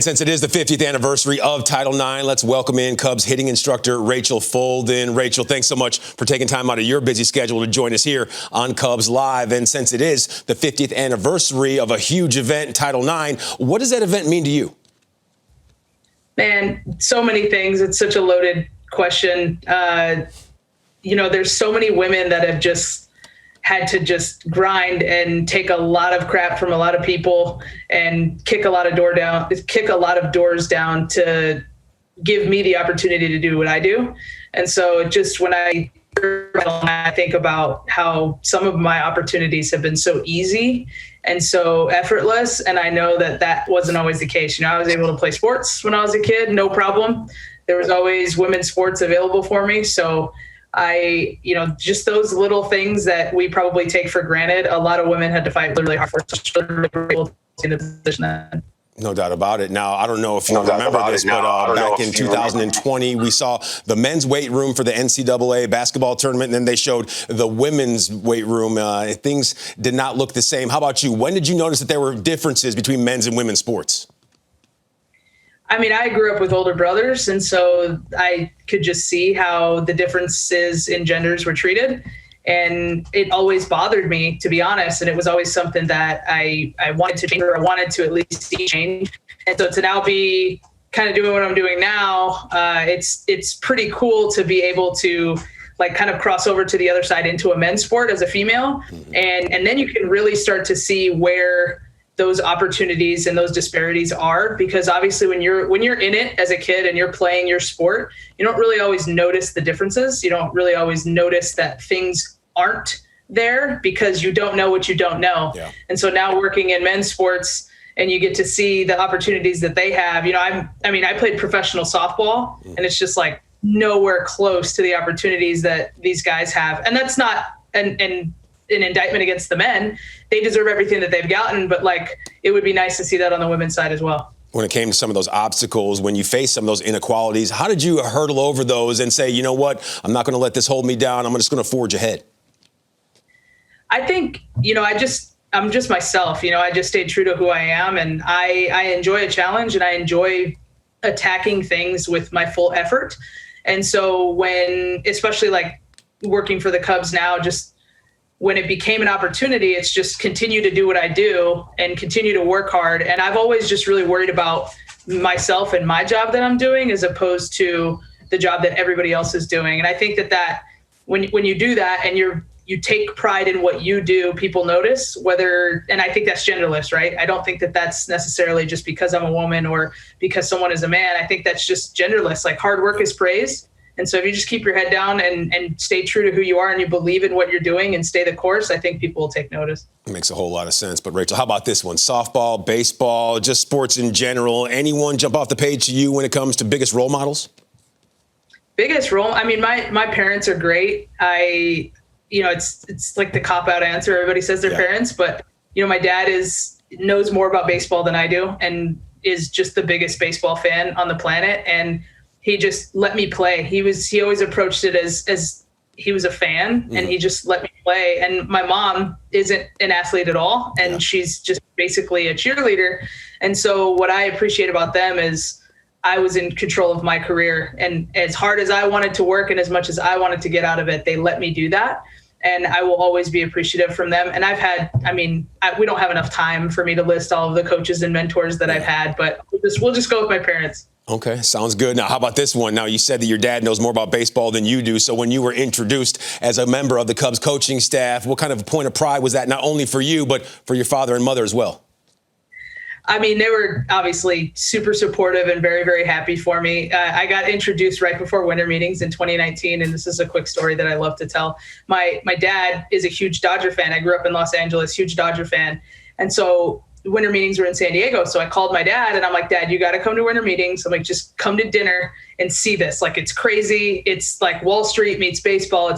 Since it is the 50th anniversary of Title IX, let's welcome in Cubs hitting instructor Rachel Folden. Rachel, thanks so much for taking time out of your busy schedule to join us here on Cubs Live. And since it is the 50th anniversary of a huge event, Title IX, what does that event mean to you? Man, so many things. It's such a loaded question. There's so many women that have just had to just grind and take a lot of crap from a lot of people and kick a lot of doors down to give me the opportunity to do what I do. And so just when I think about how some of my opportunities have been so easy and so effortless, and I know that wasn't always the case. I was able to play sports when I was a kid, no problem. There was always women's sports available for me. So just those little things that we probably take for granted. A lot of women had to fight really hard for in the position that. No doubt about it. Now, I don't know if you remember this, but back in 2020, we saw the men's weight room for the NCAA basketball tournament, and then they showed the women's weight room. Things did not look the same. How about you? When did you notice that there were differences between men's and women's sports? I mean, I grew up with older brothers, and so I could just see how the differences in genders were treated. And it always bothered me, to be honest. And it was always something that I wanted to change, or I wanted to at least see change. And so to now be kind of doing what I'm doing now, it's pretty cool to be able to kind of cross over to the other side into a men's sport as a female. And then you can really start to see where those opportunities and those disparities are, because obviously when you're in it as a kid and you're playing your sport, you don't really always notice the differences. You don't really always notice that things aren't there because you don't know what you don't know. Yeah. And so now working in men's sports and you get to see the opportunities that they have. I played professional softball and it's just like nowhere close to the opportunities that these guys have. And that's not an indictment against the men. They deserve everything that they've gotten, but it would be nice to see that on the women's side as well. When it came to some of those obstacles, when you face some of those inequalities, how did you hurdle over those and say, you know what, I'm not going to let this hold me down. I'm just going to forge ahead? I think, I'm just myself. I just stayed true to who I am, and I enjoy a challenge and I enjoy attacking things with my full effort. And so when, especially working for the Cubs now, just when it became an opportunity, it's just continue to do what I do and continue to work hard. And I've always just really worried about myself and my job that I'm doing as opposed to the job that everybody else is doing. And I think that when you do that and you take pride in what you do, people notice and I think that's genderless, right? I don't think that that's necessarily just because I'm a woman or because someone is a man. I think that's just genderless. Hard work is praised. And so if you just keep your head down and stay true to who you are and you believe in what you're doing and stay the course, I think people will take notice. It makes a whole lot of sense. But Rachel, how about this one? Softball, baseball, just sports in general. Anyone jump off the page to you when it comes to biggest role models? Biggest role? My parents are great. It's like the cop-out answer. Everybody says their parents, but my dad knows more about baseball than I do and is just the biggest baseball fan on the planet. And he just let me play. He always approached it as he was a fan and he just let me play. And my mom isn't an athlete at all. And she's just basically a cheerleader. And so what I appreciate about them is I was in control of my career, and as hard as I wanted to work and as much as I wanted to get out of it, they let me do that. And I will always be appreciative from them. And we don't have enough time for me to list all of the coaches and mentors that I've had, but we'll just go with my parents. Okay, sounds good. Now, how about this one? Now, you said that your dad knows more about baseball than you do. So when you were introduced as a member of the Cubs coaching staff, what kind of a point of pride was that not only for you, but for your father and mother as well? They were obviously super supportive and very, very happy for me. I got introduced right before winter meetings in 2019, and this is a quick story that I love to tell. My dad is a huge Dodger fan. I grew up in Los Angeles, huge Dodger fan. And so winter meetings were in San Diego. So I called my dad and I'm like, Dad, you got to come to winter meetings. I'm like, just come to dinner and see this. It's crazy. It's like Wall Street meets baseball.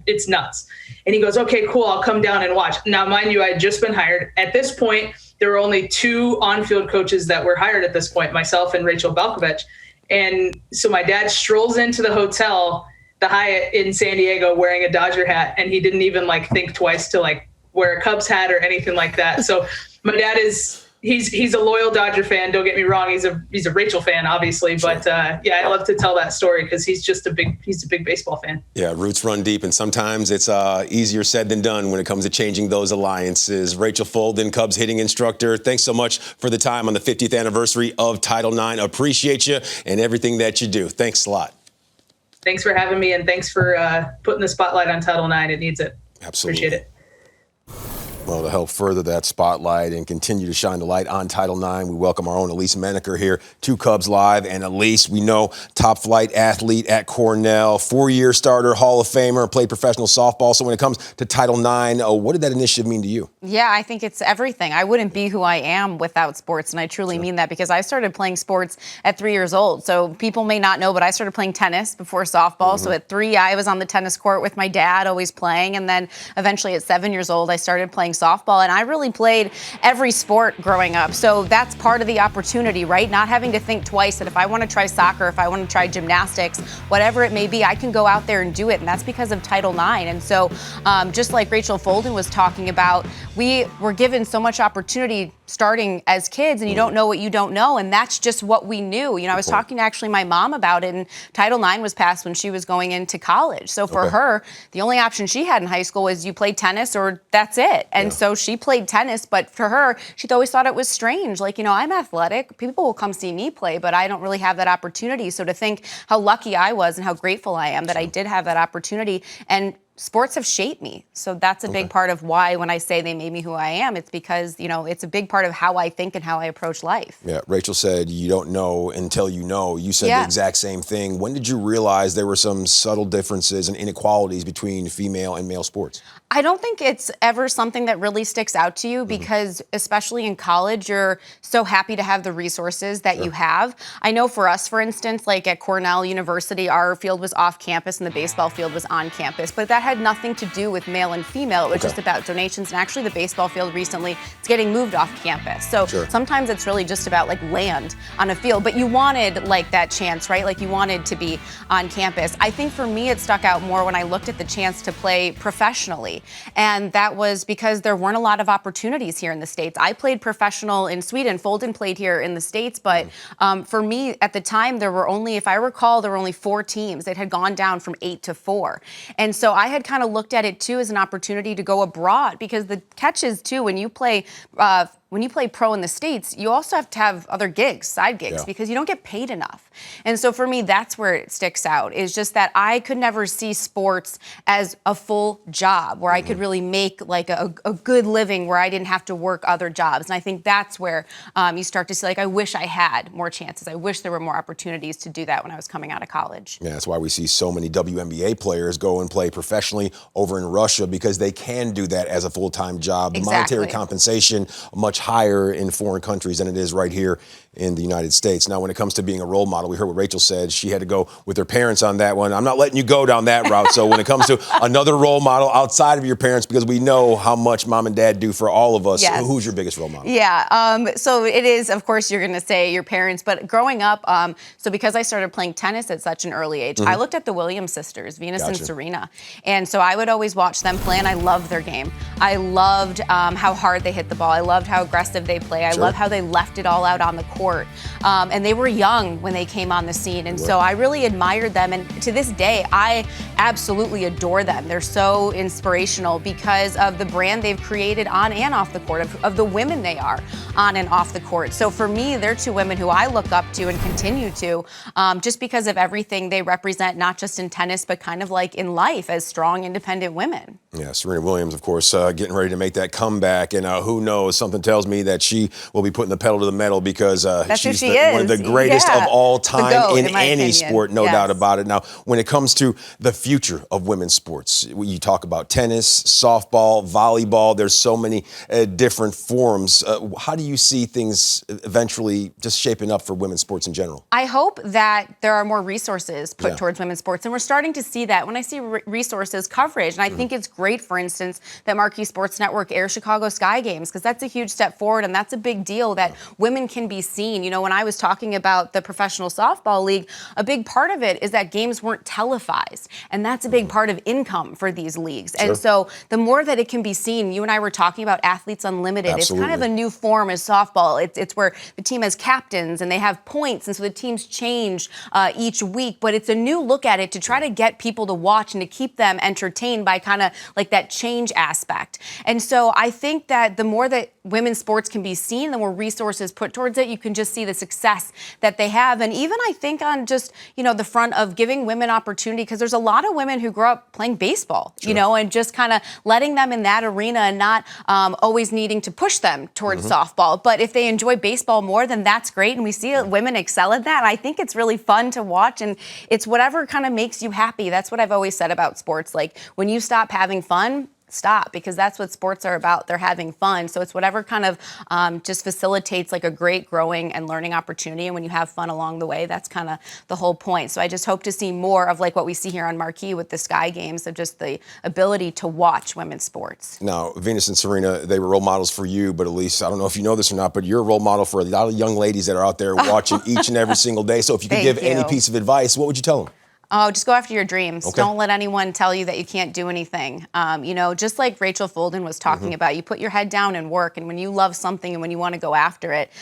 It's nuts. And he goes, okay, cool. I'll come down and watch. Now, mind you, I had just been hired. At this point, there were only 2 on-field coaches that were hired at this point, myself and Rachel Balkovich. And so my dad strolls into the hotel, the Hyatt in San Diego, wearing a Dodger hat. And he didn't even think twice to wear a Cubs hat or anything like that. So my dad is he's a loyal Dodger fan. Don't get me wrong. He's a Rachel fan, obviously, but I love to tell that story because he's a big baseball fan. Yeah, roots run deep, and sometimes it's easier said than done when it comes to changing those alliances. Rachel Folden, Cubs hitting instructor, thanks so much for the time on the 50th anniversary of Title IX. Appreciate you and everything that you do. Thanks a lot. Thanks for having me, and thanks for putting the spotlight on Title IX. It needs it. Absolutely. Appreciate it. Well, to help further that spotlight and continue to shine the light on Title IX, we welcome our own Elise Maniker here to Cubs Live. And Elise, we know top flight athlete at Cornell, 4-year starter, Hall of Famer, played professional softball. So when it comes to Title IX, what did that initiative mean to you? Yeah, I think it's everything. I wouldn't be who I am without sports. And I truly mean that because I started playing sports at 3 years old. So people may not know, but I started playing tennis before softball. So at 3, I was on the tennis court with my dad, always playing. And then eventually at 7 years old, I started playing softball, and I really played every sport growing up. So that's part of the opportunity, right? Not having to think twice that if I want to try soccer, if I want to try gymnastics, whatever it may be, I can go out there and do it. And that's because of Title IX. And so just like Rachel Folden was talking about, we were given so much opportunity starting as kids, and you don't know what you don't know. And that's just what we knew. You know, I was talking to actually my mom about it, and Title IX was passed when she was going into college. So for her, the only option she had in high school was you play tennis or that's it. And so she played tennis, but for her, she always thought it was strange. Like, you know, I'm athletic. People will come see me play, but I don't really have that opportunity. So to think how lucky I was and how grateful I am that I did have that opportunity. And sports have shaped me. So that's a big part of why when I say they made me who I am, it's because, you know, it's a big part of how I think and how I approach life. Yeah, Rachel said you don't know until you know. You said the exact same thing. When did you realize there were some subtle differences and inequalities between female and male sports? I don't think it's ever something that really sticks out to you because especially in college, you're so happy to have the resources that you have. I know for us, for instance, like at Cornell University, our field was off campus and the baseball field was on campus, but that had nothing to do with male and female. It was just about donations. And actually the baseball field recently, it's getting moved off campus. So sometimes it's really just about like land on a field, but you wanted like that chance, right? Like you wanted to be on campus. I think for me, it stuck out more when I looked at the chance to play professionally. And that was because there weren't a lot of opportunities here in the States. I played professional in Sweden. Folden played here in the States. But for me, at the time, there were only, if I recall, there were only 4 teams. It had gone down from 8 to 4. And so I had kind of looked at it, too, as an opportunity to go abroad. Because the catch is, too, when you play pro in the States, you also have to have other gigs, side gigs, because you don't get paid enough. And so for me, that's where it sticks out, is just that I could never see sports as a full job where I could really make like a good living where I didn't have to work other jobs. And I think that's where you start to see, like, I wish I had more chances. I wish there were more opportunities to do that when I was coming out of college. Yeah, that's why we see so many WNBA players go and play professionally over in Russia, because they can do that as a full-time job. The monetary compensation much higher in foreign countries than it is right here in the United States. Now, when it comes to being a role model, we heard what Rachel said. She had to go with her parents on that one. I'm not letting you go down that route. So when it comes to another role model outside of your parents, because we know how much mom and dad do for all of us, who's your biggest role model? Yeah, so it is, of course, you're going to say your parents. But growing up, so because I started playing tennis at such an early age, I looked at the Williams sisters, Venus and Serena. And so I would always watch them play, and I loved their game. I loved how hard they hit the ball. I loved how aggressive they play. I love how they left it all out on the court. And they were young when they came on the scene. And so I really admired them. And to this day, I absolutely adore them. They're so inspirational because of the brand they've created on and off the court, of the women they are on and off the court. So for me, they're 2 women who I look up to and continue to, just because of everything they represent, not just in tennis, but kind of like in life as strong, independent women. Yeah, Serena Williams, of course, getting ready to make that comeback. And who knows, something tells me that she will be putting the pedal to the metal, because she's one of the greatest of all time in any sport, no doubt about it. Now, when it comes to the future of women's sports, you talk about tennis, softball, volleyball, there's so many different forms. How do you see things eventually just shaping up for women's sports in general? I hope that there are more resources put towards women's sports. And we're starting to see that when I see resources, coverage. And I think it's great, for instance, that Marquee Sports Network airs Chicago Sky games, because that's a huge step step forward, and that's a big deal that women can be seen. You know, when I was talking about the professional softball league, a big part of it is that games weren't televised, and that's a big part of income for these leagues. And so the more that it can be seen, you and I were talking about Athletes Unlimited. Absolutely. It's kind of a new form as softball. It's where the team has captains and they have points, and so the teams change each week, but it's a new look at it to try to get people to watch and to keep them entertained by kind of like that change aspect. And so I think that the more that women's sports can be seen, the more resources put towards it, you can just see the success that they have. And even I think on just, you know, the front of giving women opportunity, because there's a lot of women who grow up playing baseball, you know, and just kind of letting them in that arena and not always needing to push them towards softball. But if they enjoy baseball more, then that's great. And we see women excel at that. I think it's really fun to watch, and it's whatever kind of makes you happy. That's what I've always said about sports. Like, when you stop having fun, stop, because that's what sports are about. They're having fun. So it's whatever kind of just facilitates like a great growing and learning opportunity. And when you have fun along the way, that's kind of the whole point. So I just hope to see more of like what we see here on Marquee with the Sky Games, of just the ability to watch women's sports. Now, Venus and Serena, they were role models for you, but Elise, I don't know if you know this or not, but you're a role model for a lot of young ladies that are out there watching each and every single day. So if you could give any piece of advice, what would you tell them? Oh, just go after your dreams. Okay. Don't let anyone tell you that you can't do anything. You know, just like Rachel Folden was talking about, you put your head down and work. And when you love something and when you want to go after it,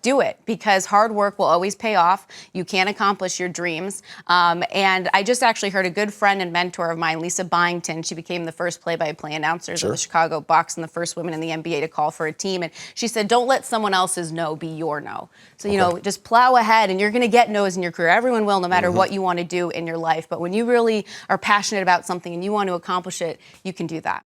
do it, because hard work will always pay off. You can accomplish your dreams. And I just actually heard a good friend and mentor of mine, Lisa Byington. She became the first play-by-play announcer of the Chicago Bucks and the first woman in the NBA to call for a team. And she said, don't let someone else's no be your no. So, you know, just plow ahead, and you're going to get no's in your career. Everyone will, no matter what you want to do in your life. But when you really are passionate about something and you want to accomplish it, you can do that.